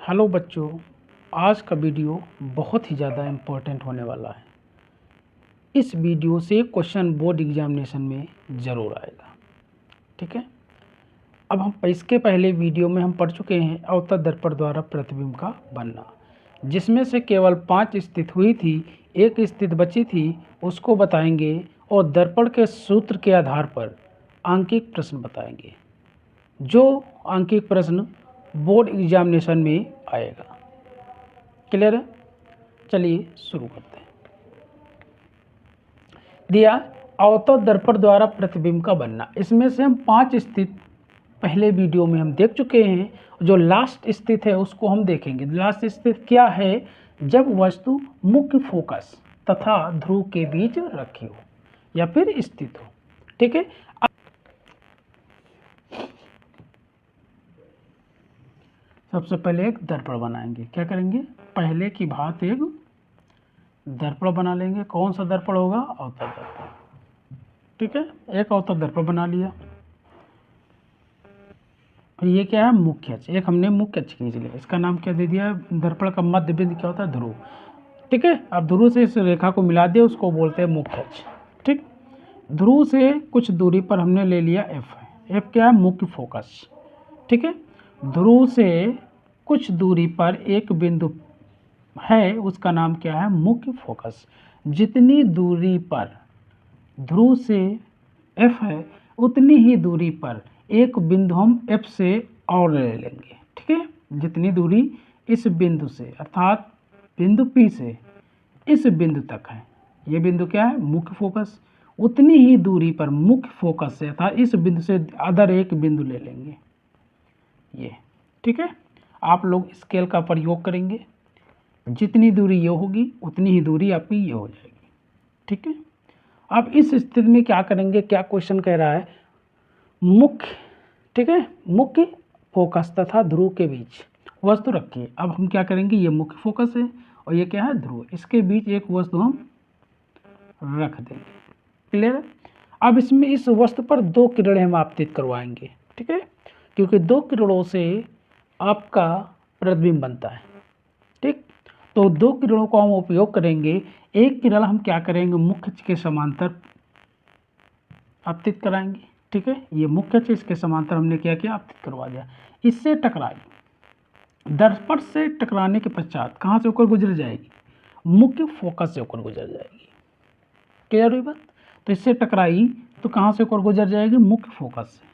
Hello बच्चों, आज का वीडियो बहुत ही ज़्यादा इम्पोर्टेंट होने वाला है। इस वीडियो से क्वेश्चन बोर्ड एग्जामिनेशन में ज़रूर आएगा। ठीक है, अब हम इसके पहले वीडियो में हम पढ़ चुके हैं अवतल दर्पण द्वारा प्रतिबिंब का बनना, जिसमें से केवल 5 स्थिति हुई थी, एक स्थिति बची थी, उसको बताएंगे और दर्पण के सूत्र के आधार पर आंकिक प्रश्न बताएंगे, जो आंकिक प्रश्न बोर्ड एग्जामिनेशन में आएगा। क्लियर है? चलिए शुरू करते हैं। दिया अवतल दर्पण द्वारा प्रतिबिंब का बनना, इसमें से हम 5 स्थिति पहले वीडियो में हम देख चुके हैं। जो लास्ट स्थिति है उसको हम देखेंगे। लास्ट स्थिति क्या है? जब वस्तु मुख्य फोकस तथा ध्रुव के बीच रखी हो या फिर स्थित हो। ठीक है, सबसे पहले एक दर्पण बनाएंगे। क्या करेंगे? पहले की भांति एक दर्पण बना लेंगे। कौन सा दर्पण होगा? अवतल दर्पण। ठीक है, एक अवतल दर्पण बना लिया। ये क्या है? मुख्य अक्ष। एक हमने मुख्य अक्ष खींच लिया। इसका नाम क्या दे दिया? दर्पण का मध्य बिंदु क्या होता है? ध्रुव। ठीक है, अब ध्रुव से इस रेखा को मिला दिया, उसको बोलते हैं मुख्य अक्ष। ठीक, ध्रुव से कुछ दूरी पर हमने ले लिया एफ है। एफ क्या है? मुख्य फोकस। ठीक है, ध्रुव से कुछ दूरी पर एक बिंदु है, उसका नाम क्या है? मुख्य फोकस। जितनी दूरी पर ध्रुव से एफ है, उतनी ही दूरी पर एक बिंदु हम एफ से और ले लेंगे। ठीक है, जितनी दूरी इस बिंदु से अर्थात बिंदु पी से इस बिंदु तक है, ये बिंदु क्या है? मुख्य फोकस। उतनी ही दूरी पर मुख्य फोकस से अर्थात इस बिंदु से अदर एक बिंदु ले लेंगे ये। ठीक है, आप लोग स्केल का प्रयोग करेंगे। जितनी दूरी ये होगी उतनी ही दूरी आपकी ये हो जाएगी। ठीक है, अब इस स्थिति में क्या करेंगे? क्या क्वेश्चन कह रहा है? मुख्य, ठीक है, मुख्य फोकस तथा ध्रुव के बीच वस्तु रखिए। अब हम क्या करेंगे? ये मुख्य फोकस है और ये क्या है? ध्रुव। इसके बीच एक वस्तु हम रख देंगे। क्लियर है? अब इसमें इस वस्तु पर 2 किरणें हम आपतित करवाएंगे। ठीक है, क्योंकि 2 किरणों से आपका प्रतिबिंब बनता है। ठीक, तो 2 किरणों को हम उपयोग करेंगे। एक किरण हम क्या करेंगे? मुख्य अक्ष के समांतर आपतित कराएंगे। ठीक है, ये मुख्य अक्ष, इसके समांतर हमने क्या किया? आपतित करवा दिया। इससे टकराई। दर्पण से टकराने के पश्चात कहाँ से होकर गुजर जाएगी? मुख्य फोकस से होकर गुजर जाएगी। क्लियर हुई बात? तो इससे टकराई तो कहाँ से होकर गुजर जाएगी? मुख्य फोकस से।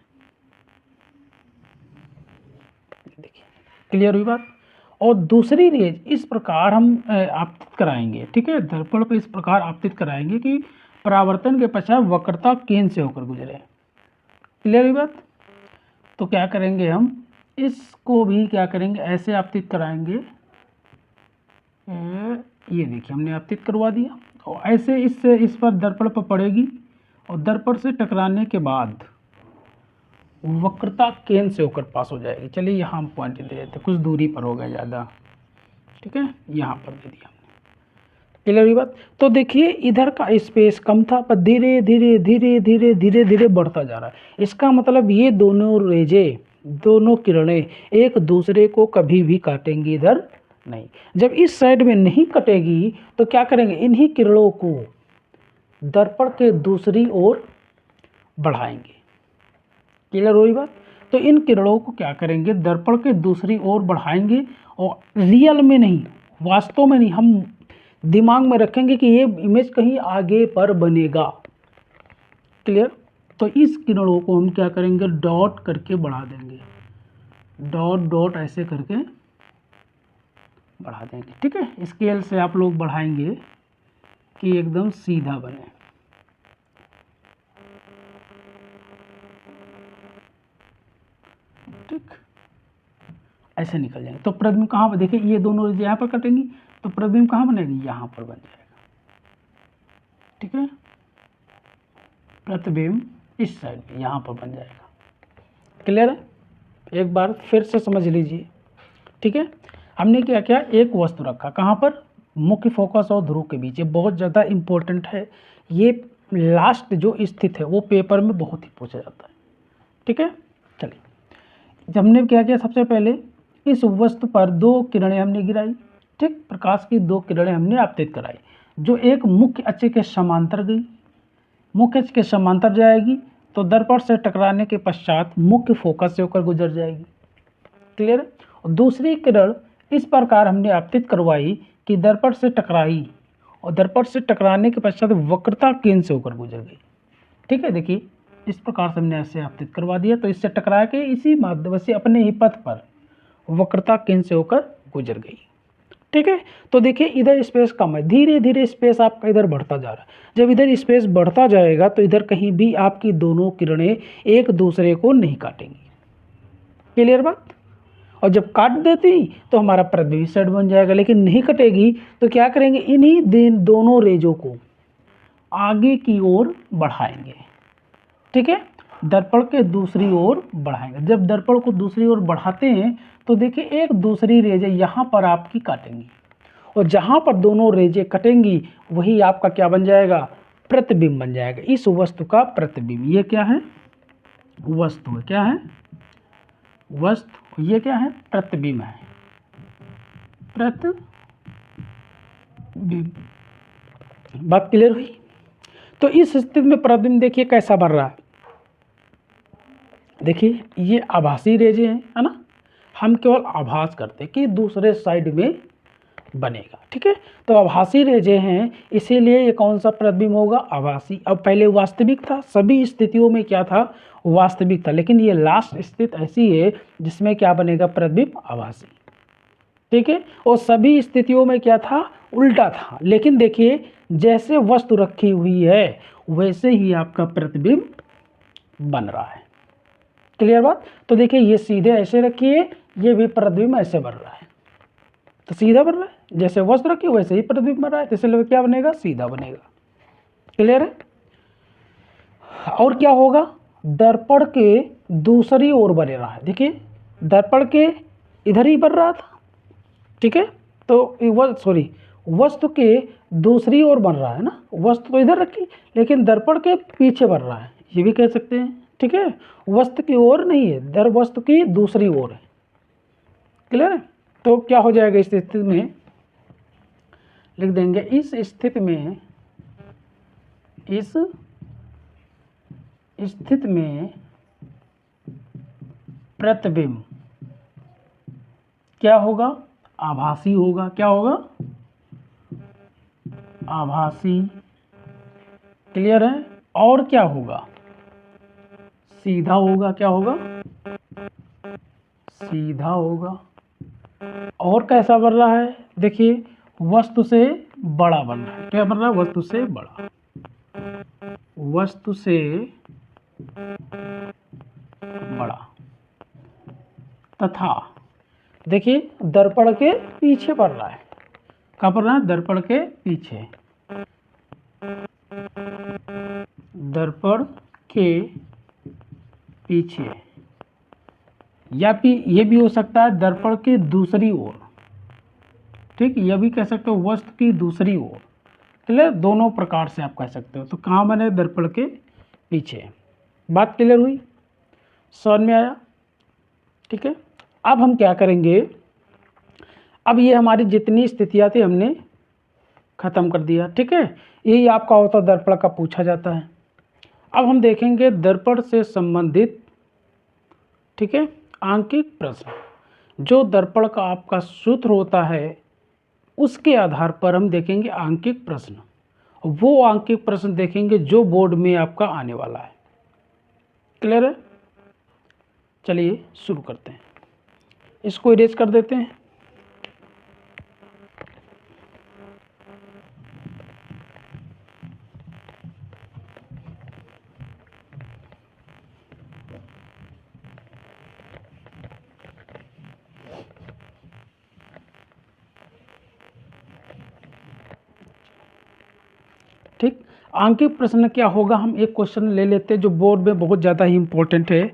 देखिए, क्लियर हुई बात? और दूसरी रेज इस प्रकार हम आपतित कराएंगे। ठीक है, दर्पण पर इस प्रकार आपतित कराएंगे कि परावर्तन के पश्चात वक्रता केंद्र से होकर गुजरे। क्लियर हुई बात? तो क्या करेंगे? हम इसको भी क्या करेंगे? ऐसे आपतित कराएंगे। ये देखिए, हमने आपतित करवा दिया और ऐसे इससे इस पर दर्पण पर पड़ेगी और दर्पण से टकराने के बाद वक्रता केंद्र से होकर पास हो जाएगी। चलिए यहाँ हम पॉइंट दे देते हैं, कुछ दूरी पर हो गया ज़्यादा। ठीक है, यहाँ पर दे दिया हमने। क्लियर हुई बात? तो देखिए, इधर का स्पेस कम था पर धीरे धीरे धीरे धीरे धीरे धीरे बढ़ता जा रहा है। इसका मतलब ये दोनों रेजे, दोनों किरणें एक दूसरे को कभी भी काटेंगी इधर नहीं। जब इस साइड में नहीं कटेगी तो क्या करेंगे? इन्हीं किरणों को दर्पण के दूसरी ओर बढ़ाएंगे। क्लियर हुई बात? तो इन किरणों को क्या करेंगे? दर्पण के दूसरी ओर बढ़ाएंगे और रियल में नहीं, वास्तव में नहीं, हम दिमाग में रखेंगे कि ये इमेज कहीं आगे पर बनेगा। क्लियर? तो इस किरणों को हम क्या करेंगे? डॉट करके बढ़ा देंगे। डॉट डॉट ऐसे करके बढ़ा देंगे। ठीक है, स्केल से आप लोग बढ़ाएंगे कि एकदम सीधा बने। ठीक, ऐसे निकल जाएंगे। तो प्रतिबिंब कहाँ पर? देखिए, ये दोनों यहाँ पर कटेंगी तो प्रतिबिंब कहाँ बनेगी? यहाँ पर बन जाएगा। ठीक है, प्रतिबिंब इस साइड में यहाँ पर बन जाएगा। क्लियर है? एक बार फिर से समझ लीजिए। ठीक है, हमने क्या किया? एक वस्तु रखा कहाँ पर? मुख्य फोकस और ध्रुव के बीच। ये बहुत ज़्यादा इम्पोर्टेंट है। ये लास्ट जो स्थित है वो पेपर में बहुत ही पूछा जाता है। ठीक है, चलिए, जब हमने क्या किया? सबसे पहले इस वस्तु पर 2 किरणें हमने गिराई, ठीक, प्रकाश की 2 किरणें हमने आपतित कराई, जो एक मुख्य अक्ष के समांतर गई, मुख्य अक्ष के समांतर जाएगी तो दर्पण से टकराने के पश्चात मुख्य फोकस से होकर गुजर जाएगी। क्लियर? और दूसरी किरण इस प्रकार हमने आपतित करवाई कि दर्पण से टकराई और दर्पण से टकराने के पश्चात वक्रता केंद्र से होकर गुजर गई। ठीक है, देखिए इस प्रकार से हमने ऐसे आपतित करवा दिया तो इससे टकरा के इसी माध्यम से अपने ही पथ पर वक्रता केंद्र से होकर गुजर गई। ठीक है, तो देखिए इधर स्पेस कम है, धीरे धीरे स्पेस आपका इधर बढ़ता जा रहा है। जब इधर स्पेस बढ़ता जाएगा तो इधर कहीं भी आपकी दोनों किरणें एक दूसरे को नहीं काटेंगी। क्लियर बात? और जब काट देती तो हमारा प्रतिबिंब सेट बन जाएगा, लेकिन नहीं कटेगी तो क्या करेंगे, इन्हीं दोनों रेजों को आगे की ओर बढ़ाएंगे। ठीक है, दर्पण के दूसरी ओर बढ़ाएंगे। जब दर्पण को दूसरी ओर बढ़ाते हैं तो देखिए एक दूसरी रेजे यहाँ पर आपकी काटेंगी और जहाँ पर दोनों रेजे कटेंगी वही आपका क्या बन जाएगा, प्रतिबिंब बन जाएगा। इस वस्तु का प्रतिबिंब, ये क्या है, वस्तु है, क्या है, वस्तु, ये क्या है, प्रतिबिंब है, प्रतिबिंब। बात क्लियर हुई? तो इस स्थिति में प्रतिबिंब देखिए कैसा बन रहा है। देखिए ये आभासी रेजे हैं, है ना, हम केवल आभास करते हैं कि दूसरे साइड में बनेगा। ठीक है, तो आभासी रेजे हैं इसीलिए ये कौन सा प्रतिबिंब होगा, आभासी। अब पहले वास्तविक था, सभी स्थितियों में क्या था, वास्तविक था, लेकिन ये लास्ट स्थिति ऐसी है जिसमें क्या बनेगा, प्रतिबिंब आभासी। ठीक है, और सभी स्थितियों में क्या था, उल्टा था। लेकिन देखिए जैसे वस्तु रखी हुई है वैसे ही आपका प्रतिबिंब बन रहा है। क्लियर बात? तो देखिए ये सीधे ऐसे रखिए, ये भी प्रतिबिंब ऐसे बन रहा है, तो सीधा बन रहा है, जैसे वस्तु रखी वैसे ही प्रतिबिंब बन रहा है, तो इसलिए क्या बनेगा, सीधा बनेगा। क्लियर है? और क्या होगा, दर्पण के दूसरी ओर बने रहा है। देखिए दर्पण के इधर ही बन रहा था, ठीक है, तो वस्तु के दूसरी ओर बन रहा है ना, वस्तु तो इधर रखी लेकिन दर्पण के पीछे बन रहा है, ये भी कह सकते हैं। ठीक है, वस्तु की ओर नहीं है, वस्तु की दूसरी ओर है। क्लियर है? तो क्या हो जाएगा, इस स्थिति में लिख देंगे, इस स्थिति में प्रतिबिंब क्या होगा, आभासी होगा। क्या होगा, आभासी। क्लियर है? और क्या होगा, सीधा होगा। क्या होगा, सीधा होगा। और कैसा बन रहा है, देखिए वस्तु से बड़ा बन रहा है। क्या बन रहा है, वस्तु से बड़ा, वस्तु से बड़ा, तथा देखिए दर्पण के पीछे बढ़ रहा है। कहाँ पर रहा है, दर्पण के पीछे, दर्पण के पीछे, या फिर ये भी हो सकता है दर्पण के दूसरी ओर। ठीक, यह भी कह सकते हो वस्तु की दूसरी ओर। क्लियर? दोनों प्रकार से आप कह सकते हो। तो कहाँ बने, दर्पण के पीछे। बात क्लियर हुई, समझ में आया? ठीक है, अब हम क्या करेंगे, अब ये हमारी जितनी स्थितियाँ थी हमने खत्म कर दिया। ठीक है, यही आपका होता दर्पण का पूछा जाता है। अब हम देखेंगे दर्पण से संबंधित, ठीक है, आंकिक प्रश्न। जो दर्पण का आपका सूत्र होता है उसके आधार पर हम देखेंगे आंकिक प्रश्न। वो आंकिक प्रश्न देखेंगे जो बोर्ड में आपका आने वाला है। क्लियर है? चलिए शुरू करते हैं, इसको इरेज कर देते हैं। ठीक, आंकिक प्रश्न क्या होगा, हम एक क्वेश्चन ले लेते हैं जो बोर्ड में बहुत ज़्यादा ही इम्पोर्टेंट है।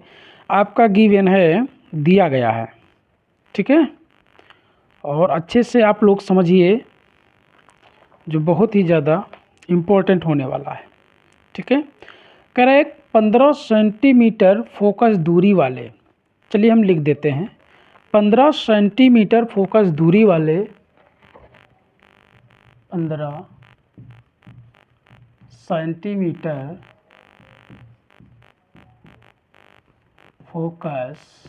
आपका गिवन है, दिया गया है, ठीक है, और अच्छे से आप लोग समझिए, जो बहुत ही ज़्यादा इम्पोर्टेंट होने वाला है। ठीक है, कह रहा है 15 सेंटीमीटर फोकस दूरी वाले, चलिए हम लिख देते हैं 15 सेंटीमीटर फोकस दूरी वाले 15 सेंटीमीटर फोकस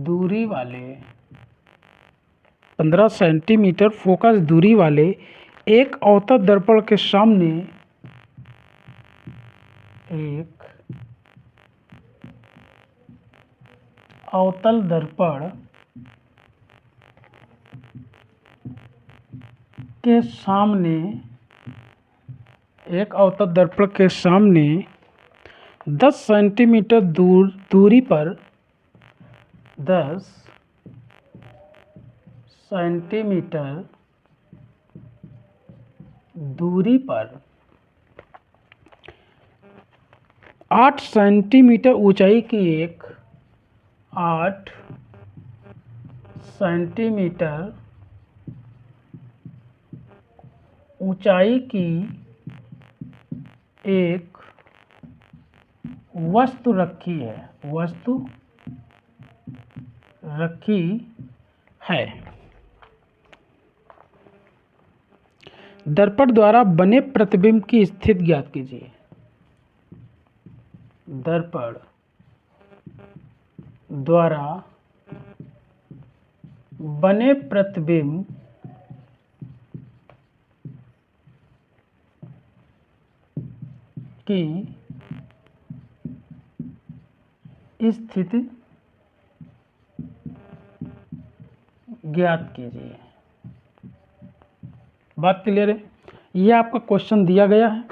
दूरी वाले 15 सेंटीमीटर फोकस दूरी वाले एक अवतल दर्पण के सामने एक अवतल दर्पण के सामने एक अवतल दर्पण के सामने 10 सेंटीमीटर दूरी पर 10 सेंटीमीटर दूरी पर 8 सेंटीमीटर ऊंचाई की 8 सेंटीमीटर ऊंचाई की एक वस्तु रखी है। दर्पण द्वारा बने प्रतिबिंब की स्थिति ज्ञात कीजिए। दर्पण द्वारा बने प्रतिबिंब की स्थिति ज्ञात कीजिए। बात क्लियर है? ये आपका क्वेश्चन दिया गया है।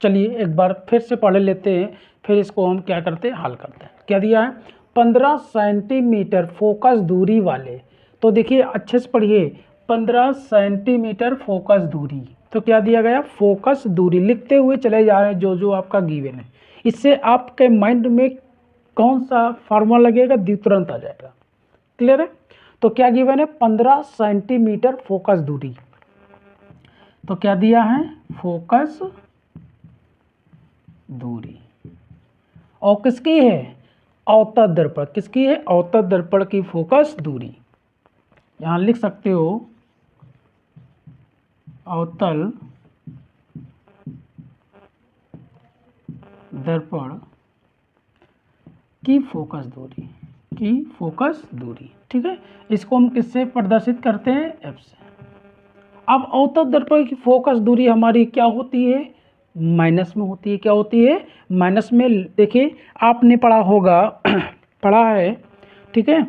चलिए एक बार फिर से पढ़ लेते हैं, फिर इसको हम क्या करते हैं, हल करते हैं। क्या दिया है? 15 सेंटीमीटर फोकस दूरी वाले, तो देखिए अच्छे से पढ़िए, 15 सेंटीमीटर फोकस दूरी, तो क्या दिया गया? फोकस दूरी। लिखते हुए चले जा रहे हैं जो जो आपका गिवन है। इससे आपके माइंड में कौन सा फार्मूला लगेगा, तुरंत आ जाएगा। क्लियर है? तो क्या गिवन है? 15 सेंटीमीटर फोकस दूरी। तो क्या दिया है? फोकस दूरी। और किसकी है? अवतल दर्पण। किसकी है? अवतल दर्पण की फोकस दूरी। यहां लिख सकते हो अवतल दर्पण की फोकस दूरी। ठीक है, इसको हम किससे प्रदर्शित करते हैं? एफ से। अब अवतल दर्पण की फोकस दूरी हमारी क्या होती है? माइनस में होती है। क्या होती है? माइनस में। देखिए आपने पढ़ा होगा पढ़ा है, ठीक है,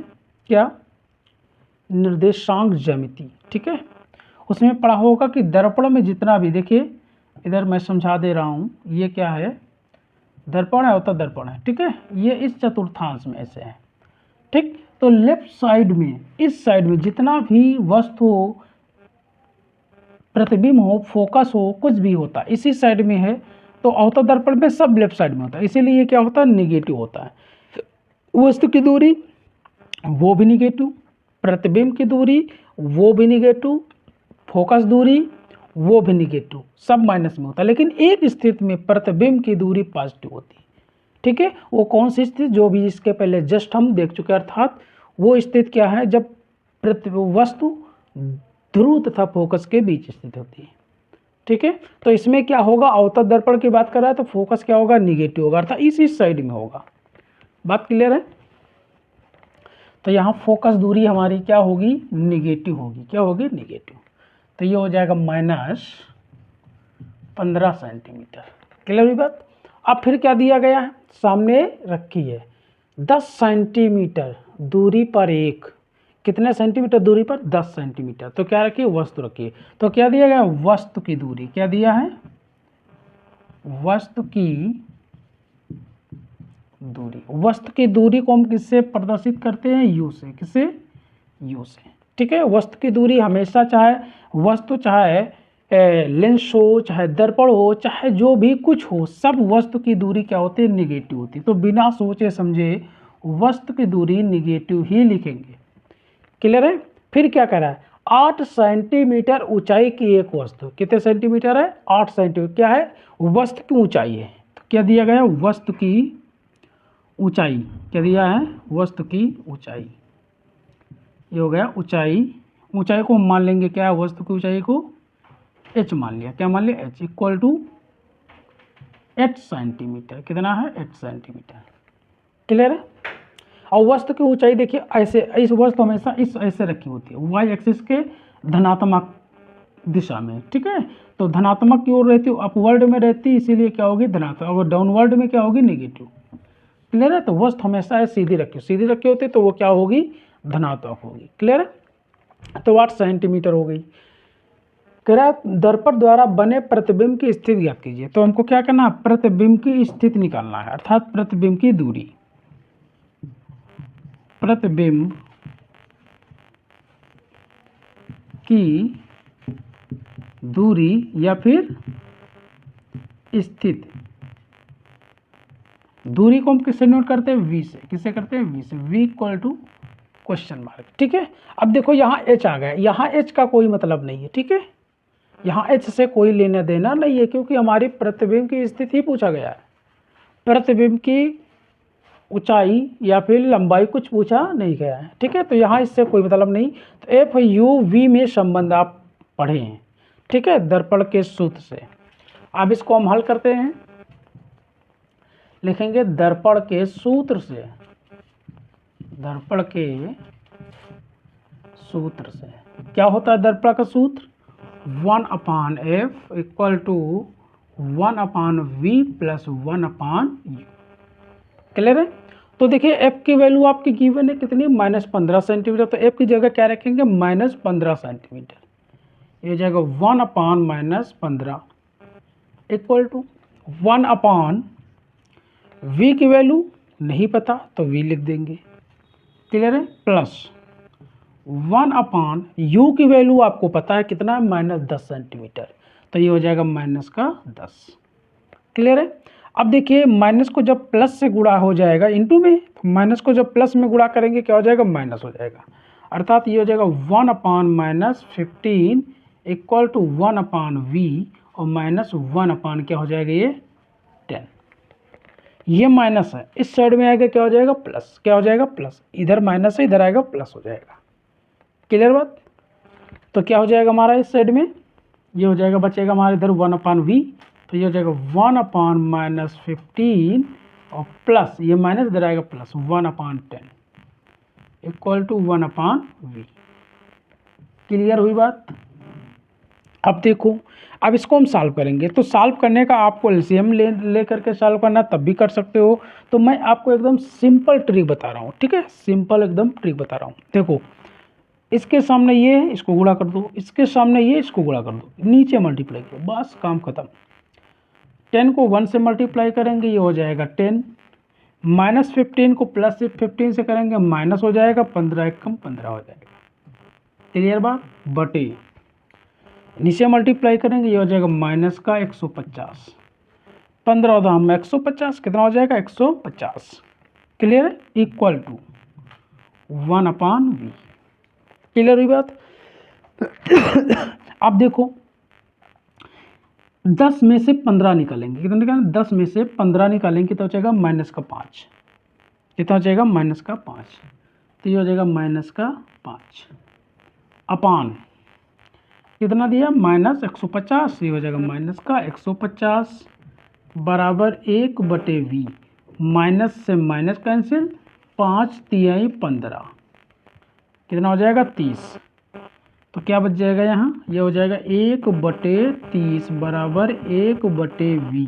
क्या? निर्देशांक ज्यामिति। ठीक है, उसमें पढ़ा होगा कि दर्पण में जितना भी, देखिए इधर मैं समझा दे रहा हूँ, ये क्या है? दर्पण है, अवतल दर्पण है। ठीक है, ये इस चतुर्थांश में ऐसे है। ठीक, तो लेफ्ट साइड में, इस साइड में जितना भी वस्तु हो, प्रतिबिंब हो, फोकस हो, कुछ भी होता है इसी साइड में है। तो अवतल दर्पण में सब लेफ्ट साइड में होता है, इसीलिए ये क्या होता है? निगेटिव होता है। वस्तु की दूरी वो भी निगेटिव, प्रतिबिंब की दूरी वो भी निगेटिव, फोकस दूरी वो भी निगेटिव, सब माइनस में होता है। लेकिन एक स्थिति में प्रतिबिंब की दूरी पॉजिटिव होती है। ठीक है, वो कौन सी स्थिति? जो भी इसके पहले जस्ट हम देख चुके हैं, अर्थात वो स्थिति क्या है? जब वस्तु ध्रुव तथा फोकस के बीच स्थित होती है। ठीक है, तो इसमें क्या होगा? अवतल दर्पण की बात कर रहा है तो फोकस क्या होगा? निगेटिव होगा, अर्थात इस साइड में होगा। बात क्लियर है? तो यहाँ फोकस दूरी हमारी क्या होगी? निगेटिव होगी। क्या होगी? निगेटिव। तो ये हो जाएगा -15 सेंटीमीटर। क्लियर हुई बात? अब फिर क्या दिया गया है? सामने रखी है 10 सेंटीमीटर दूरी पर एक, कितने सेंटीमीटर दूरी पर? 10 सेंटीमीटर। तो क्या रखिए? वस्तु रखिए। तो क्या दिया गया? वस्तु की दूरी। क्या दिया है? वस्तु की दूरी। वस्तु की दूरी को हम किससे प्रदर्शित करते हैं? यू से। किससे? यू से। ठीक है, वस्तु की दूरी हमेशा, चाहे वस्तु, चाहे लेंस हो, चाहे दर्पण हो, चाहे जो भी कुछ हो, सब वस्तु की दूरी क्या होती है? निगेटिव होती है। तो बिना सोचे समझे वस्तु की दूरी निगेटिव ही लिखेंगे। क्लियर है? फिर क्या कह रहा है? 8 सेंटीमीटर ऊंचाई की एक वस्तु। कितने सेंटीमीटर है? 8 सेंटीमीटर। क्या है? वस्तु की ऊंचाई है। तो क्या दिया गया? वस्तु की ऊंचाई। क्या दिया है? वस्तु की ऊंचाई। ये हो गया ऊंचाई। ऊंचाई को हम मान लेंगे क्या, वस्तु की ऊंचाई को h मान लिया। क्या मान लिया, h इक्वल टू 8 सेंटीमीटर। कितना है, 8 सेंटीमीटर। क्लियर है। और वस्तु की ऊंचाई देखिए ऐसे, इस वस्तु हमेशा इस ऐसे रखी होती है, वाई एक्सिस के धनात्मक दिशा में। ठीक है, तो धनात्मक की ओर रहती है, अपवर्ड में रहती है, इसीलिए क्या होगी धनात्मक, और डाउनवर्ड में क्या होगी नेगेटिव। क्लियर है। तो वस्तु हमेशा है सीधी रखी होती है, तो वो क्या होगी, धनात्मक होगी। क्लियर है। तो 8 सेंटीमीटर हो गई। कह रहा है दर्पण द्वारा बने प्रतिबिंब की स्थिति ज्ञात कीजिए। तो हमको क्या करना है, प्रतिबिंब की स्थिति निकालना है, अर्थात प्रतिबिंब की दूरी। प्रतिबिंब की दूरी या फिर स्थिति। दूरी को हम किससे नोट करते हैं, v से। किससे करते हैं, v से। v equal to question mark. ठीक है। अब देखो यहाँ h आ गया, यहाँ h का कोई मतलब नहीं है। ठीक है, यहाँ h से कोई लेना देना नहीं है, क्योंकि हमारी प्रतिबिंब की स्थिति पूछा गया है। प्रतिबिंब की ऊंचाई या फिर लंबाई कुछ पूछा नहीं गया है। ठीक है, तो यहाँ इससे कोई मतलब नहीं। तो एफ यू वी में संबंध आप पढ़े हैं। ठीक है, दर्पण के सूत्र से। अब इसको हम हल करते हैं, लिखेंगे दर्पण के सूत्र से। दर्पण के सूत्र से क्या होता है, दर्पण का सूत्र 1/f equal to 1/v plus 1/u। Clear है। तो देखिए f की वैल्यू आपकी गिवन है कितनी, -15 सेंटीमीटर। तो f की जगह क्या रखेंगे, -15 सेंटीमीटर। ये हो जाएगा 1/-15 इक्वल टू 1/v की वैल्यू नहीं पता तो v लिख देंगे। क्लियर है। प्लस 1/u की वैल्यू आपको पता है कितना है, -10 सेंटीमीटर। तो ये हो जाएगा -10। क्लियर है। अब देखिए माइनस को जब प्लस से गुणा हो जाएगा इनटू में, तो माइनस को जब प्लस में गुणा करेंगे क्या हो जाएगा, माइनस हो जाएगा। अर्थात ये हो जाएगा 1/-15 इक्वल टू 1/v और -1/ क्या हो जाएगा, ये 10। ये माइनस है, इस साइड में आएगा क्या हो जाएगा, प्लस। क्या हो जाएगा, प्लस। इधर माइनस है, इधर आएगा प्लस हो जाएगा। क्लियर बात। तो क्या हो जाएगा हमारा इस साइड में, ये हो जाएगा, बचेगा हमारे इधर 1/v। तो ये हो जाएगा 1/-15 और प्लस ये माइनस इधर आएगा plus 1/10 equal to 1/v। Clear हुई बात। अब देखो, अब इसको हम सॉल्व करेंगे। तो सॉल्व करने का आपको एलसीएम ले करके सॉल्व करना तब भी कर सकते हो। तो मैं आपको एकदम सिंपल ट्रिक बता रहा हूँ। ठीक है, सिंपल एकदम ट्रिक बता रहा हूँ। देखो, इसके सामने ये, इसको गुणा कर दो, इसके सामने ये, इसको गुणा कर दो, नीचे मल्टीप्लाई करो, बस काम खत्म। 10 को 1 से मल्टीप्लाई करेंगे, ये हो जाएगा 10। -15 को +15 से करेंगे, माइनस हो जाएगा, 15 एकम 15 हो जाएगा। क्लियर बात। बटे नीचे मल्टीप्लाई करेंगे, ये हो जाएगा -150। 15 दाम 150, कितना हो जाएगा, 150। क्लियर है। Equal to 1/v। क्लियर हुई बात। अब देखो 10 में से 15 निकालेंगे, कितना निकालेंगे, 10 में से 15 निकालेंगे तो हो जाएगा -5। कितना हो जाएगा, -5। तो ये हो जाएगा -5 अपान कितना दिया, -150। ये हो जाएगा -150 बराबर 1/v। माइनस से माइनस कैंसिल, 5 तिहाई 15, कितना हो जाएगा 30। तो क्या बच जाएगा यहाँ, ये हो जाएगा 1/30 बराबर 1/v।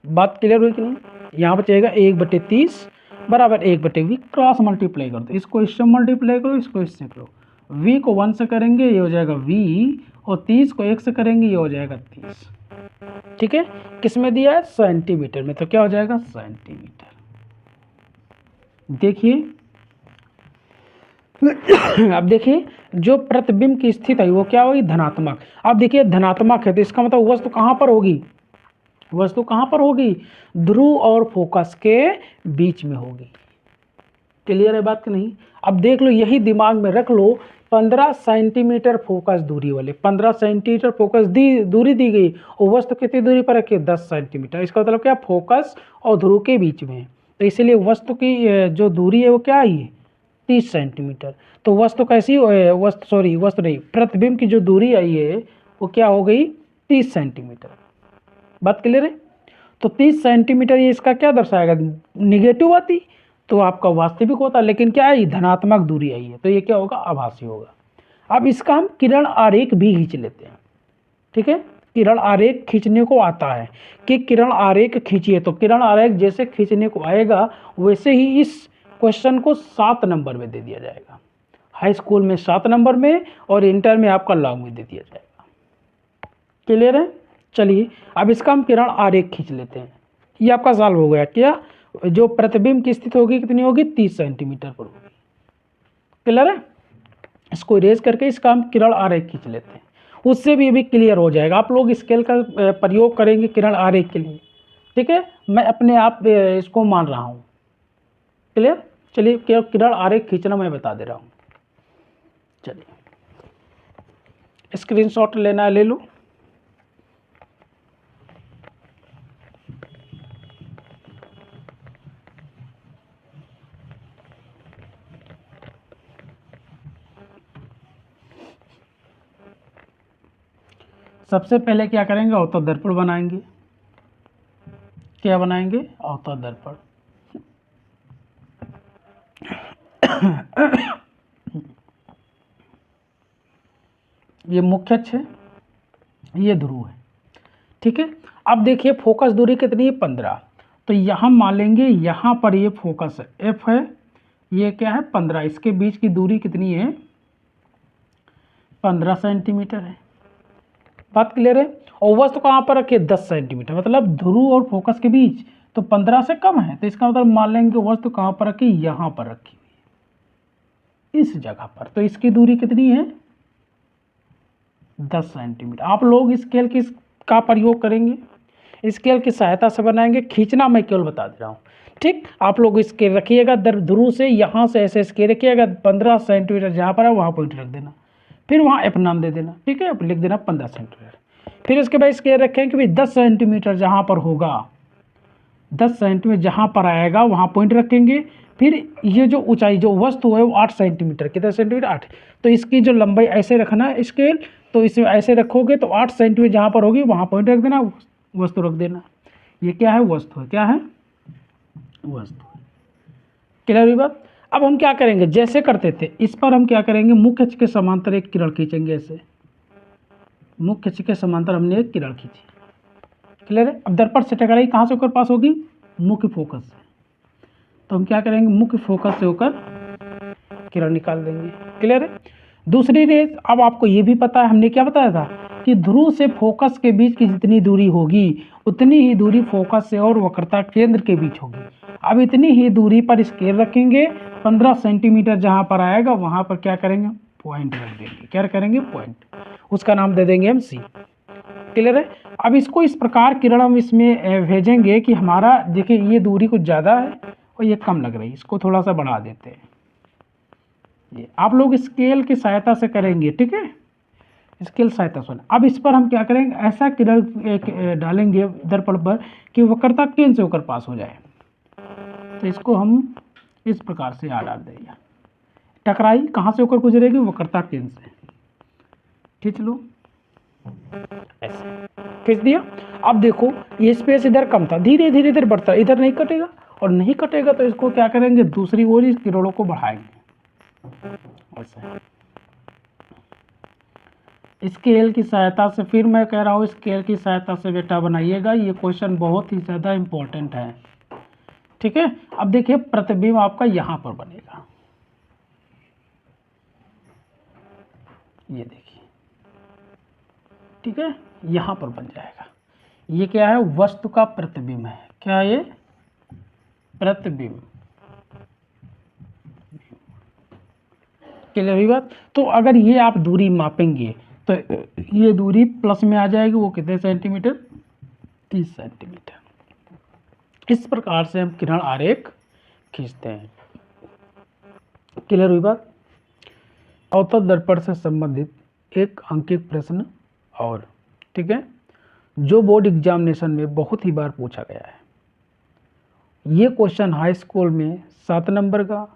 बात क्लियर हुई कि नहीं। यहाँ बचेगा 1/30 बराबर 1/v। क्रॉस मल्टीप्लाई कर दो, इसको इससे मल्टीप्लाई करो, इसको इससे करो। v को 1 से करेंगे, ये हो जाएगा v, और 30 को 1 से करेंगे, ये हो जाएगा 30। ठीक है, किस में दिया है, सेंटीमीटर में। तो क्या हो जाएगा, सेंटीमीटर। देखिए अब देखिए जो प्रतिबिंब की स्थिति है वो क्या होगी, धनात्मक। अब देखिए धनात्मक है तो इसका मतलब वस्तु कहाँ पर होगी, वस्तु कहाँ पर होगी, ध्रुव और फोकस के बीच में होगी। क्लियर है बात कि नहीं। अब देख लो, यही दिमाग में रख लो, 15 सेंटीमीटर फोकस दूरी वाले, 15 सेंटीमीटर फोकस दूरी दी गई, और वस्तु कितनी दूरी पर रखी है, 10 सेंटीमीटर। इसका मतलब क्या, फोकस और ध्रुव के बीच में है। तो इसीलिए वस्तु की जो दूरी है वो क्या आई है, 30 सेंटीमीटर। तो वस्तु कैसी वस्तु नहीं, प्रतिबिंब की जो दूरी आई है वो क्या हो गई 30 सेंटीमीटर। बात क्लियर है? तो 30 सेंटीमीटर ये इसका क्या दर्शाएगा, निगेटिव आती तो आपका वास्तविक होता, लेकिन क्या है धनात्मक दूरी आई है तो ये क्या होगा आभासी होगा। अब इसका हम किरण आरेख भी खींच लेते हैं। ठीक है, किरण आरेख खींचने को आता है कि किरण आरेख खींचिए, तो किरण आरेख जैसे खींचने को आएगा वैसे ही इस क्वेश्चन को 7 नंबर में दे दिया जाएगा। हाई स्कूल में 7 नंबर में और इंटर में आपका लॉन्ग में दे दिया जाएगा। क्लियर है? चलिए अब इसका हम किरण आरेख खींच लेते हैं। ये आपका सॉल्व हो गया। क्या जो प्रतिबिंब की स्थिति होगी कितनी होगी 30 सेंटीमीटर पर होगी। क्लियर है? इसको इरेज करके इसका हम किरण आरेख खींच लेते हैं, उससे भी क्लियर हो जाएगा। आप लोग स्केल का प्रयोग करेंगे किरण आरेख के लिए। ठीक है, मैं अपने आप इसको मान रहा हूँ। क्लियर? चलिए किरण आरेख खींचना मैं बता दे रहा हूँ। चलिए स्क्रीनशॉट लेना है ले लो। सबसे पहले क्या करेंगे, अवतल दर्पण बनाएंगे। क्या बनाएंगे? अवतल दर्पण। ये मुख्य अक्ष है, ये ध्रुव है। ठीक है, अब देखिए फोकस दूरी कितनी है 15, तो यहाँ मान लेंगे यहाँ पर ये फोकस है एफ है, ये क्या है 15, इसके बीच की दूरी कितनी है 15 सेंटीमीटर है। बात क्लियर है? और वस्तु कहाँ पर रखिए 10 सेंटीमीटर, मतलब ध्रुव और फोकस के बीच तो 15 से कम है, तो इसका मतलब मान लेंगे वस्तु कहाँ पर रखी, यहाँ पर रखी हुई इस जगह पर, तो इसकी दूरी कितनी है 10 सेंटीमीटर। आप लोग स्केल का प्रयोग करेंगे, स्केल की सहायता से बनाएंगे। खींचना मैं केवल बता दे रहा हूँ। ठीक, आप लोग स्केल रखिएगा ध्रुव से, यहाँ से ऐसे स्केल रखिएगा 15 सेंटीमीटर जहाँ पर है वहाँ पॉइंट रख देना, फिर वहाँ एफ नाम दे देना। ठीक है, लिख देना 15 सेंटीमीटर। फिर इसके बाद स्केल रखें कि भाई 10 सेंटीमीटर जहाँ पर होगा, 10 सेंटीमीटर जहाँ पर आएगा वहाँ पॉइंट रखेंगे। फिर ये जो ऊंचाई जो वस्तु है वो 8 सेंटीमीटर, कितने सेंटीमीटर 8, तो इसकी जो लंबाई ऐसे रखना स्केल, तो इसमें ऐसे रखोगे तो 8 सेंटीमीटर जहाँ पर होगी वहाँ पॉइंट रख देना, वस्तु रख देना। ये क्या है वस्तु है, क्या है वस्तु है। क्लियर हुई बात? अब हम क्या करेंगे, जैसे करते थे इस पर हम क्या करेंगे, मुख्य अक्ष के समांतर एक किरण खींचेंगे। ऐसे मुख्य अक्ष के समांतर हमने एक किरण खींची। क्लियर है? अब दर्पण से टकराई कहाँ से होकर पास होगी, मुख्य फोकस से, तो हम क्या करेंगे मुख्य फोकस से होकर किरण निकाल देंगे। क्लियर है? दूसरी रेस, अब आपको ये भी पता है हमने क्या बताया था कि ध्रुव से फोकस के बीच की जितनी दूरी होगी उतनी ही दूरी फोकस से और वक्रता केंद्र के बीच होगी। अब इतनी ही दूरी पर स्केल रखेंगे, 15 सेंटीमीटर जहां पर आएगा वहां पर क्या करेंगे पॉइंट रख देंगे। क्या करेंगे पॉइंट, उसका नाम दे देंगे हम सी। क्लियर है? अब इसको इस प्रकार किरण हम इसमें भेजेंगे कि हमारा देखिए ये दूरी कुछ ज़्यादा है और ये कम लग रही है, इसको थोड़ा सा बढ़ा देते हैं। ये आप लोग स्केल की सहायता से करेंगे। ठीक है, स्केल सहायता से। अब इस पर हम क्या करेंगे, ऐसा किरण डालेंगे दर्पण पर कि वक्रता केंद्र से होकर पास हो जाए। तो इसको हम इस प्रकार से याद डाल देंगे, टकराई कहाँ से होकर गुजरेगी, वक्रता केंद्र से। खींच लो, ऐसे खींच दिया। अब देखो ये स्पेस इधर कम था, धीरे धीरे इधर बढ़ता, इधर नहीं कटेगा, और नहीं कटेगा तो इसको क्या करेंगे दूसरी ओर इस किरणों को बढ़ाएंगे ऐसे स्केल की सहायता से। फिर मैं कह रहा हूँ स्केल की सहायता से बेटा बनाइएगा, ये क्वेश्चन बहुत ही ज़्यादा इम्पोर्टेंट है। ठीक है, अब देखिए प्रतिबिंब आपका यहाँ पर बनेगा, ये देखिए। ठीक है, यहाँ पर बन जाएगा। ये क्या है, वस्तु का प्रतिबिंब है। क्या है ये, प्रतिबिंब। क्लियर हुई बात? तो अगर ये आप दूरी मापेंगे तो ये दूरी प्लस में आ जाएगी, वो कितने सेंटीमीटर, 30 सेंटीमीटर। इस प्रकार से हम किरण आरेख खींचते हैं। क्लियर हुई बात? अवतल दर्पण से संबंधित एक अंकित प्रश्न और, ठीक है, जो बोर्ड एग्जामिनेशन में बहुत ही बार पूछा गया है। ये क्वेश्चन हाई स्कूल में 7 नंबर का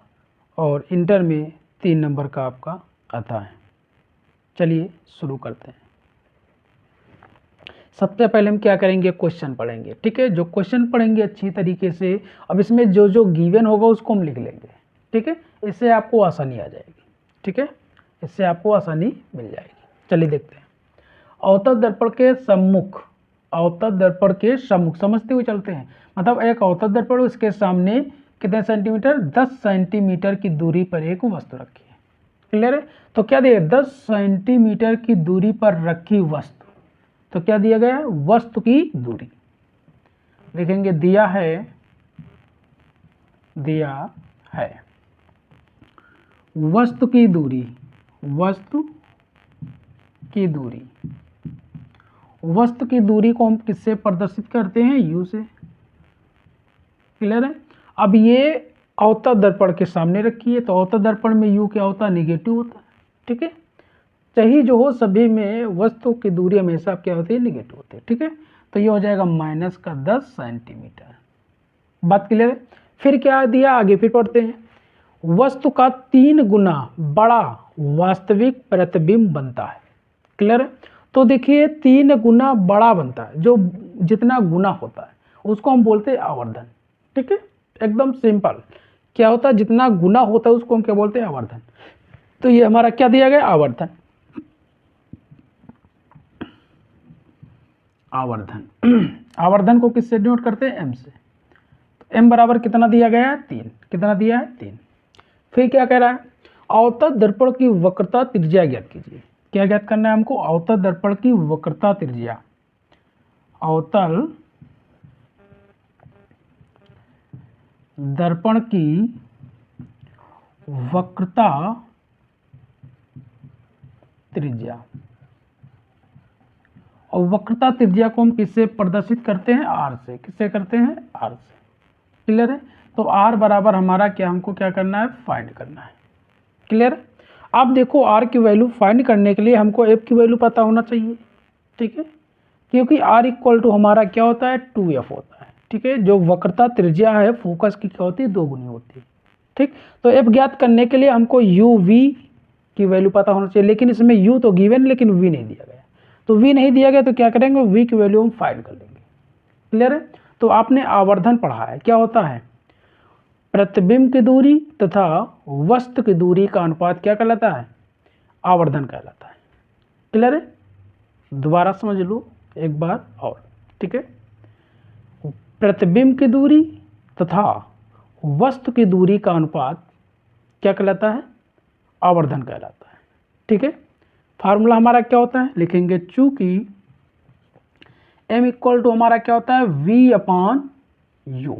और इंटर में 3 नंबर का आपका आता है। चलिए शुरू करते हैं। सबसे पहले हम क्या करेंगे, क्वेश्चन पढ़ेंगे। ठीक है, जो क्वेश्चन पढ़ेंगे अच्छी तरीके से, अब इसमें जो जो गिवन होगा उसको हम लिख लेंगे। ठीक है, इससे आपको आसानी आ जाएगी। ठीक है, इससे आपको आसानी मिल जाएगी। चलिए देखते हैं। अवतल दर्पण के सम्मुख, अवतल दर्पण के सम्मुख समझते हुए चलते हैं। मतलब एक अवतल दर्पण, उसके सामने कितने सेंटीमीटर, 10 सेंटीमीटर की दूरी पर एक वस्तु रखी है। क्लियर है? तो क्या दिया, 10 सेंटीमीटर की दूरी पर रखी वस्तु। तो क्या दिया गया, वस्तु की दूरी लिखेंगे। दिया है वस्तु की दूरी, वस्तु की दूरी, वस्तु की दूरी को हम किससे प्रदर्शित करते हैं, u से। क्लियर है? अब ये अवतल दर्पण के सामने रखी है, तो अवतल दर्पण में u क्या होता है, निगेटिव होता है। ठीक है, चाहे जो हो सभी में वस्तु की दूरी हमेशा क्या होती है, निगेटिव होती है। ठीक है, तो ये हो जाएगा माइनस का 10 सेंटीमीटर। बात क्लियर है? फिर क्या दिया, आगे फिर पढ़ते हैं। वस्तु का 3 गुना बड़ा वास्तविक प्रतिबिंब बनता है। क्लियर है? तो देखिए 3 गुना बड़ा बनता है, जो जितना गुना होता है उसको हम बोलते हैं आवर्धन। ठीक है, एकदम सिंपल। क्या होता है, जितना गुना होता है उसको हम क्या बोलते हैं, आवर्धन। तो ये हमारा क्या दिया गया, आवर्धन। आवर्धन को किससे डिनोट करते हैं, m से। तो m बराबर कितना दिया गया है, 3। कितना दिया है, 3। फिर क्या कह रहा है, अवतल दर्पण की वक्रता त्रिज्या ज्ञात कीजिए। क्या ज्ञात करना है हमको, अवतल दर्पण की वक्रता त्रिज्या। अवतल दर्पण की वक्रता त्रिज्या, और वक्रता त्रिज्या को हम किससे प्रदर्शित करते हैं, r से। किससे करते हैं, r से। क्लियर है? तो r बराबर हमारा क्या, हमको क्या करना है, फाइंड करना है। क्लियर है? अब देखो r की वैल्यू फाइंड करने के लिए हमको f की वैल्यू पता होना चाहिए। ठीक है, क्योंकि r इक्वल टू हमारा क्या होता है, 2f होता है। ठीक है, जो वक्रता त्रिज्या है फोकस की क्या होती है, 2 गुनी होती है। ठीक, तो f ज्ञात करने के लिए हमको u v की वैल्यू पता होना चाहिए, लेकिन इसमें u तो गिवन, लेकिन v नहीं दिया गया। तो v नहीं दिया गया तो क्या करेंगे, v की वैल्यू हम फाइंड कर लेंगे। क्लियर है? तो आपने आवर्धन पढ़ा है, क्या होता है, प्रतिबिंब की दूरी तथा वस्तु की दूरी का अनुपात क्या कहलाता है, आवर्धन कहलाता है। क्लियर है? दोबारा समझ लो एक बार और। ठीक है, प्रतिबिंब की दूरी तथा वस्तु की दूरी का अनुपात क्या कहलाता है, आवर्धन कहलाता है। ठीक है, फार्मूला हमारा क्या होता है, लिखेंगे। चूंकि m इक्वल टू हमारा क्या होता है, v/u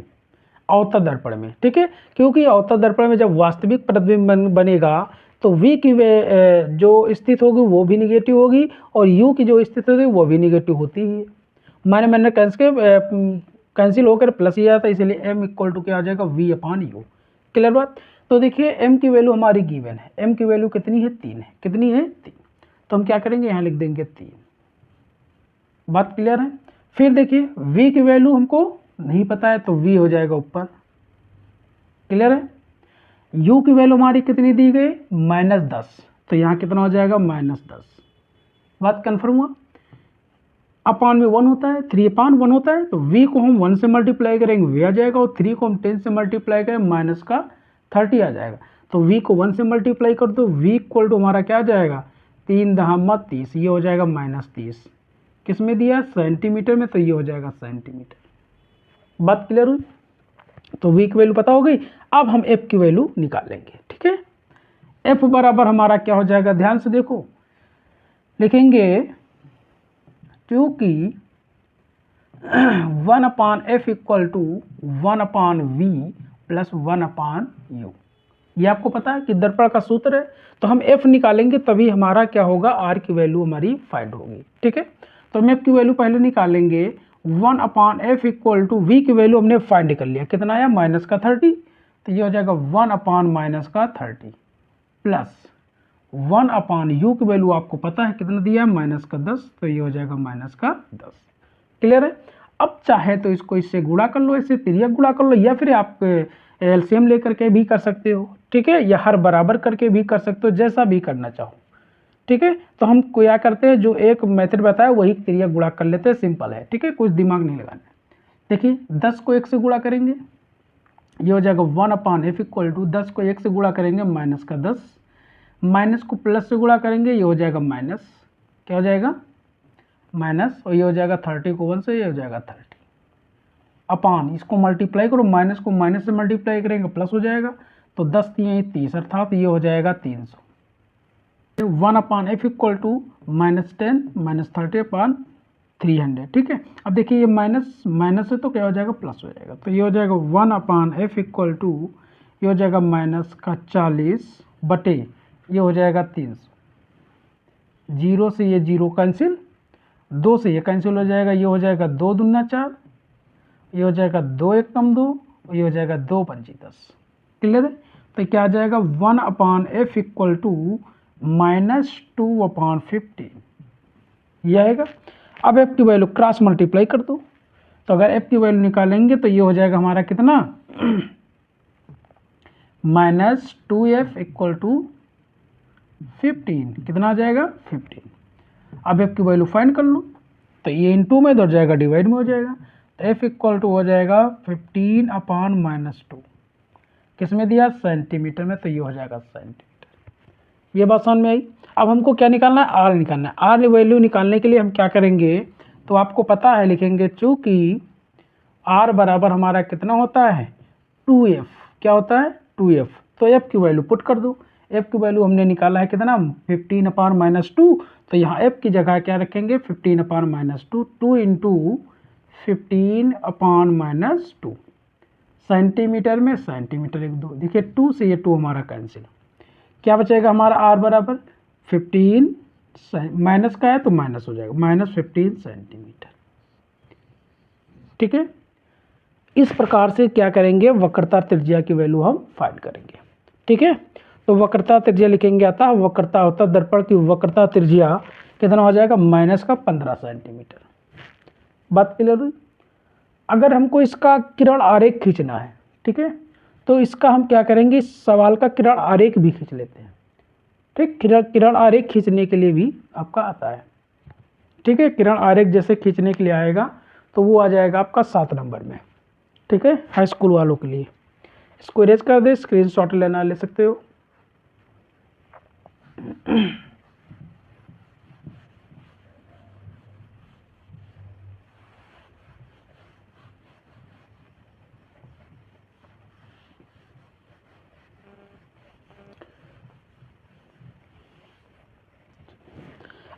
अवतल दर्पण में। ठीक है, क्योंकि अवतल दर्पण में जब वास्तविक प्रतिबिंब बनेगा तो v की जो स्थिति होगी वो भी निगेटिव होगी, और u की जो स्थिति होगी वो भी निगेटिव होती है। मैंने कैंसिल होकर प्लस ही आता है, इसलिए m इक्वल टू क्या आ जाएगा, v/u। क्लियर बात? तो देखिए m की वैल्यू हमारी गिवन है, m की वैल्यू कितनी है, 3 है। कितनी है, 3। तो हम क्या करेंगे, यहाँ लिख देंगे 3। बात क्लियर है? फिर देखिए v की वैल्यू हमको नहीं पता है, तो v हो जाएगा ऊपर। क्लियर है? u की वैल्यू हमारी कितनी दी गई, -10, तो यहाँ कितना हो जाएगा, -10। बात कन्फर्म हुआ? अपान में 1 होता है, 3/1 होता है, तो v को हम 1 से मल्टीप्लाई करेंगे, v आ जाएगा, और 3 को हम 10 से मल्टीप्लाई करें, -30 आ जाएगा। तो v को 1 से मल्टीप्लाई कर दो, v इक्वल टू हमारा क्या आ जाएगा, 3×30, ये हो जाएगा -30। किस में दिया, सेंटीमीटर में, तो ये हो जाएगा सेंटीमीटर। बात क्लियर हुई? तो v की वैल्यू पता हो गई। अब हम f की वैल्यू निकालेंगे। ठीक है, f बराबर हमारा क्या हो जाएगा, ध्यान से देखो, लिखेंगे क्योंकि 1/f equal to 1/v plus 1/u। ये आपको पता है कि दर्पण का सूत्र है, तो हम f निकालेंगे तभी हमारा क्या होगा, r की वैल्यू हमारी फाइंड होगी। ठीक है, तो हम f की वैल्यू पहले निकालेंगे। 1/f इक्वल टू v की वैल्यू हमने फाइंड कर लिया, कितना आया, -30, तो ये हो जाएगा 1/-30 प्लस 1/u की वैल्यू आपको पता है कितना दिया है, -10, तो ये हो जाएगा -10। क्लियर है? अब चाहे तो इसको इससे गुणा कर लो, इससे तिर्यक गुणा कर लो, या फिर आप एलसीएम लेकर के भी कर सकते हो, ठीक है, या हर बराबर करके भी कर सकते हो, जैसा भी करना चाहो, ठीक है। तो हम क्या करते हैं, जो एक मेथड बताया वही तिर्यक गुणा कर लेते हैं, सिंपल है, ठीक है, कुछ दिमाग नहीं लगाना। देखिए 10 को 1 से गुणा करेंगे, ये हो जाएगा 1/f इक्वल टू 10 को 1 से गुणा करेंगे माइनस का 10, माइनस को प्लस से गुणा करेंगे, ये हो जाएगा माइनस, क्या हो जाएगा माइनस, और ये हो जाएगा 30 को 1 से, ये हो जाएगा 30 अपान, इसको मल्टीप्लाई करो, माइनस को माइनस से मल्टीप्लाई करेंगे प्लस हो जाएगा, तो 10 3 30, अर्थात ये हो जाएगा 300। 1/f इक्वल टू -10 -30 अपान 300, ठीक है। अब देखिए ये माइनस माइनस है तो क्या हो जाएगा प्लस हो जाएगा, तो ये हो जाएगा 1/f इक्वल टू, ये हो जाएगा माइनस का 40 बटे, ये हो जाएगा 300, 0 से ये 0 कैंसिल, 2 से ये कैंसिल हो जाएगा, ये हो जाएगा 2 दूना 4, ये हो जाएगा 2 1 कम 2, ये हो जाएगा 2 पंची 10, क्लियर है। तो क्या आ जाएगा 1/f इक्वल टू -2/15, ये आएगा। अब f की वैल्यू क्रॉस मल्टीप्लाई कर दो, तो अगर f की वैल्यू निकालेंगे तो ये हो जाएगा हमारा कितना -2f इक्वल टू 15, कितना आ जाएगा 15। अब f की वैल्यू फाइंड कर लो, तो ये इंटू में इधर जाएगा डिवाइड में हो जाएगा, तो f इक्वल टू हो जाएगा 15/-2, किस में दिया सेंटीमीटर में, तो ये हो जाएगा सेंटीमीटर। ये बात समझ में आई। अब हमको क्या निकालना है, आर निकालना है। आर वैल्यू निकालने के लिए हम क्या करेंगे, तो आपको पता है, लिखेंगे चूंकि आर बराबर हमारा कितना होता है 2f, क्या होता है 2f, तो f की वैल्यू पुट कर दो। f की वैल्यू हमने निकाला है कितना 15/-2, तो यहाँ f की जगह क्या रखेंगे 15/-2, 2 इंटू 15/-2, सेंटीमीटर में सेंटीमीटर 1 2, देखिए 2 से ये 2 हमारा कैंसिल, क्या बचेगा हमारा r बराबर 15, माइनस का है तो माइनस हो जाएगा -15 सेंटीमीटर, ठीक है। इस प्रकार से क्या करेंगे, वक्रता त्रिज्या की वैल्यू हम फाइंड करेंगे, ठीक है। तो वक्रता त्रिज्या लिखेंगे, आता वक्रता होता दर्पण की वक्रता त्रिज्या कितना हो जाएगा -15 सेंटीमीटर। बात क्लियर हुई। अगर हमको इसका किरण आरेख खींचना है, ठीक है, तो इसका हम क्या करेंगे, इस सवाल का किरण आरेख भी खींच लेते हैं, ठीक। किरण आरेख खींचने के लिए भी आपका आता है, ठीक है। किरण आरेख जैसे खींचने के लिए आएगा तो वो आ जाएगा आपका 7 नंबर में, ठीक है, हाई स्कूल वालों के लिए। इसको इरेज कर दे, स्क्रीनशॉट लेना ले सकते हो।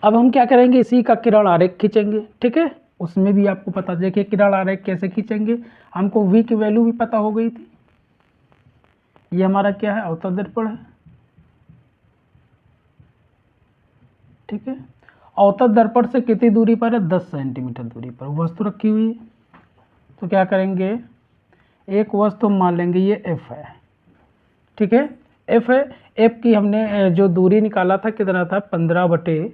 अब हम क्या करेंगे, इसी का किरण आरेख खींचेंगे, ठीक है। उसमें भी आपको पता चले कि किरण आरेख कैसे खींचेंगे, हमको v की वैल्यू भी पता हो गई थी। ये हमारा क्या है, अवतल दर्पण है, ठीक है। अवतल दर्पण से कितनी दूरी पर है, 10 सेंटीमीटर दूरी पर वस्तु रखी हुई है। तो क्या करेंगे, एक वस्तु मान लेंगे ये f है, ठीक है, f है। f की हमने जो दूरी निकाला था कितना था 15/2,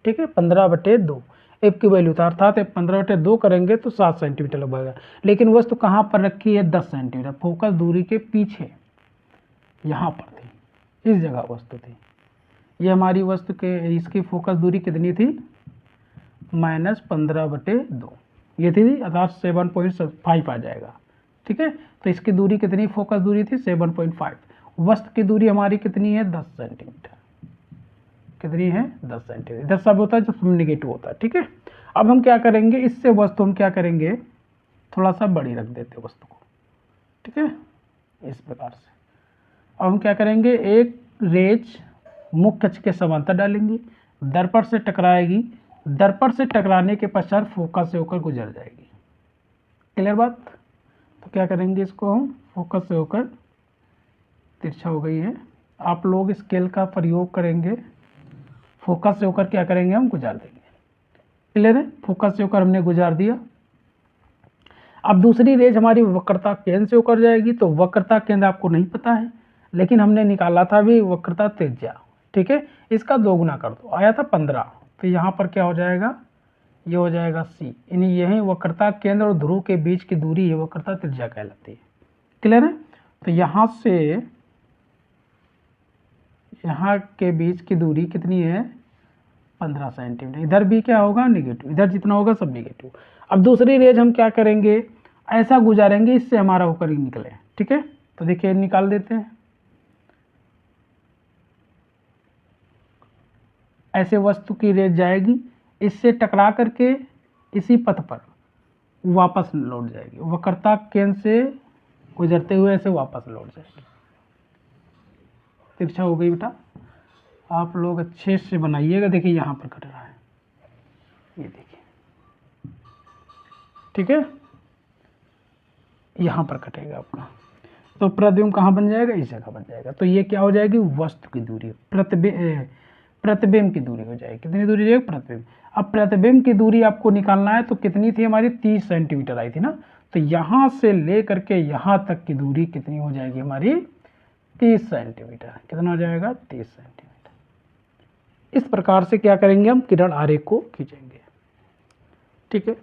ठीक है, 15/2 f की वैल्यू था, अर्थात 15/2 करेंगे तो 7 सेंटीमीटर लगेगा। लेकिन वस्तु कहाँ पर रखी है 10 सेंटीमीटर, फोकस दूरी के पीछे यहाँ पर थी, इस जगह वस्तु थी। ये हमारी वस्तु के इसकी फोकस दूरी कितनी थी -15/2, ये थी, अर्थात 7.5 आ जाएगा, ठीक है। तो इसकी दूरी कितनी, फोकस दूरी थी 7.5, वस्तु की दूरी हमारी कितनी है 10 सेंटीमीटर, कितनी है 10 सेंटीमीटर। इधर सब होता है जब नेगेटिव होता है, ठीक है। अब हम क्या करेंगे, इससे वस्तु हम क्या करेंगे, थोड़ा सा बड़ी रख देते वस्तु को, ठीक है, इस प्रकार से। अब हम क्या करेंगे, एक रेज मुख्य अक्ष के समांतर डालेंगे, दर्पण से टकराएगी, दर्पण से टकराने के पश्चात फोकस से होकर गुजर जाएगी, क्लियर बात। तो क्या करेंगे, इसको हम फोकस से होकर, तिरछा हो गई है, आप लोग स्केल का प्रयोग करेंगे, फोकस से होकर क्या करेंगे, हम गुजार देंगे, क्लियर है। फोकस से होकर हमने गुजार दिया। अब दूसरी रेज हमारी वक्रता केंद्र से होकर जाएगी, तो वक्रता केंद्र आपको नहीं पता है, लेकिन हमने निकाला था भी वक्रता त्रिज्या, ठीक है। इसका 2 गुना कर दो, आया था 15, तो यहाँ पर क्या हो जाएगा, ये हो जाएगा सी, यानी यही वक्रता केंद्र और ध्रुव के बीच की दूरी है वक्रता त्रिज्या कहलाती है। क्लियर है? तो यहाँ से यहाँ के बीच की दूरी कितनी है, 15 सेंटीमीटर। इधर भी क्या होगा, निगेटिव, इधर जितना होगा सब निगेटिव। अब दूसरी रेज हम क्या करेंगे, ऐसा गुजारेंगे इससे हमारा होकर ही निकले। ठीक है, तो देखिए निकाल देते हैं। ऐसे वस्तु की रेज जाएगी, इससे टकरा करके इसी पथ पर वापस लौट जाएगी, वक्रता केंद्र से गुजरते हुए ऐसे वापस लौट जाएगी। तिरछा हो गई बेटा, आप लोग अच्छे से बनाइएगा। देखिए यहाँ पर कट रहा है, ये देखिए, ठीक है, यहाँ पर कटेगा आपका, तो प्रतिबिंब कहाँ बन जाएगा, इस जगह बन जाएगा। तो ये क्या हो जाएगी, वस्तु की दूरी, प्रतिबिंब की दूरी हो जाएगी। कितनी दूरी जाएगी, प्रतिबिंब। अब प्रतिबिंब की दूरी आपको निकालना है, तो कितनी थी हमारी, 30 सेंटीमीटर आई थी ना। तो यहाँ से ले करके यहाँ तक की दूरी कितनी हो जाएगी हमारी, 30 सेंटीमीटर। कितना हो जाएगा, 30 सेंटीमीटर। इस प्रकार से क्या करेंगे हम, किरण आरेख को खींचेंगे। ठीक है।